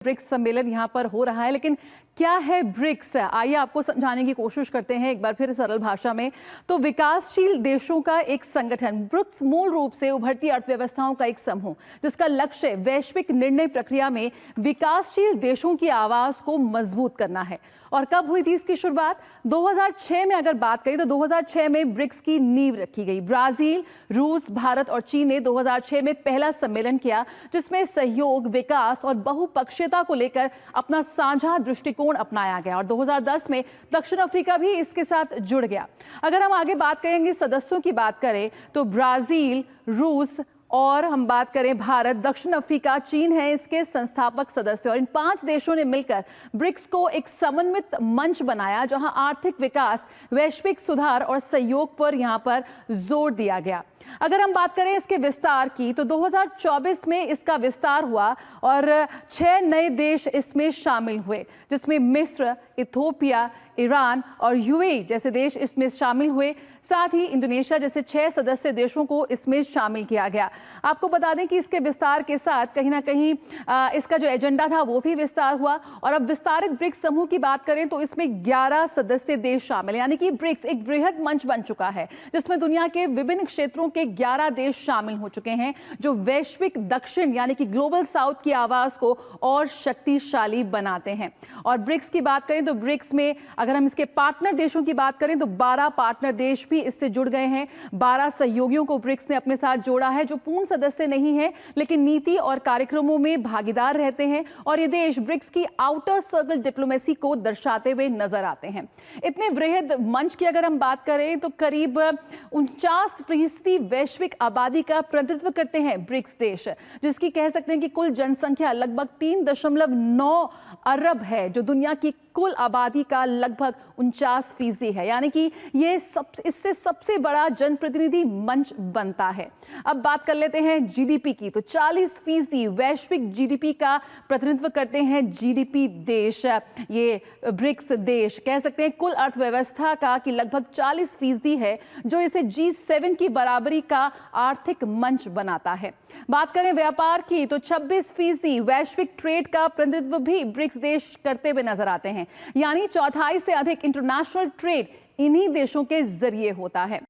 BRICS सम्मेलन यहाँ पर हो रहा है, लेकिन क्या है ब्रिक्स? आइए आपको समझाने की कोशिश करते हैं एक बार फिर सरल भाषा में। तो विकासशील देशों का एक संगठन ब्रिक्स मूल रूप से उभरती अर्थव्यवस्थाओं का एक समूह, जिसका लक्ष्य वैश्विक निर्णय प्रक्रिया में विकासशील देशों की आवाज को मजबूत करना है। और कब हुई थी इसकी शुरुआत? 2006 में अगर बात करें तो 2006 में ब्रिक्स की नींव रखी गई। ब्राजील, रूस, भारत और चीन ने 2006 में पहला सम्मेलन किया, जिसमें सहयोग, विकास और बहुपक्षीयता को लेकर अपना साझा दृष्टिकोण अपनाया गया। और 2010 में दक्षिण अफ्रीका भी इसके साथ जुड़ गया। अगर हम आगे बात करेंगे, सदस्यों की बात करें तो ब्राजील, रूस और हम बात करें भारत, दक्षिण अफ्रीका, चीन है इसके संस्थापक सदस्य। और इन 5 देशों ने मिलकर ब्रिक्स को एक समन्वित मंच बनाया, जहां आर्थिक विकास, वैश्विक सुधार और सहयोग पर यहां पर जोर दिया गया। अगर हम बात करें इसके विस्तार की तो 2024 में इसका विस्तार हुआ और 6 नए देश इसमें शामिल हुए, जिसमें मिस्र, इथोपिया, ईरान और यूएई जैसे देश इसमें शामिल हुए। साथ ही इंडोनेशिया जैसे 6 सदस्य देशों को इसमें शामिल किया गया। आपको बता दें कि इसके विस्तार के साथ कहीं ना कहीं इसका जो एजेंडा था वो भी विस्तार हुआ। और अब विस्तारित ब्रिक्स समूह की बात करें तो इसमें 11 सदस्य देश शामिल, यानी कि ब्रिक्स एक बृहद मंच बन चुका है, जिसमें दुनिया के विभिन्न क्षेत्रों के 11 देश शामिल हो चुके हैं, जो वैश्विक दक्षिण यानी कि ग्लोबल साउथ की आवाज को और शक्तिशाली बनाते हैं। और ब्रिक्स की बात करें तो ब्रिक्स में अगर हम इसके पार्टनर देशों की बात करें तो 12 पार्टनर देश भी इससे जुड़ गए हैं। 12 सहयोगियों को ब्रिक्स ने अपने साथ जोड़ा है, जो पूर्ण सदस्य नहीं है लेकिन नीति और कार्यक्रमों में भागीदार रहते हैं। और ये देश ब्रिक्स की आउटर सर्कल डिप्लोमेसी को दर्शाते हुए नजर आते हैं। इतने वृहद मंच की अगर हम बात करें तो करीब 49% वैश्विक आबादी का प्रतिनिधित्व करते हैं ब्रिक्स देश, जिसकी कह सकते हैं कि कुल जनसंख्या लगभग 3.9 अरब है, जो दुनिया की कुल आबादी का लगभग 49% है। यानी कि ये इससे सबसे बड़ा जनप्रतिनिधि मंच बनता है। अब बात कर लेते हैं जीडीपी की, तो 40% वैश्विक जीडीपी का प्रतिनिधित्व करते हैं जीडीपी देश। ये ब्रिक्स देश कह सकते हैं कुल अर्थव्यवस्था का कि लगभग 40% है, जो इसे G7 की बराबरी का आर्थिक मंच बनाता है। बात करें व्यापार की तो 26% वैश्विक ट्रेड का प्रतिनिधित्व भी ब्रिक्स देश करते हुए नजर आते हैं, यानी 1/4 से अधिक इंटरनेशनल ट्रेड इन्हीं देशों के जरिए होता है।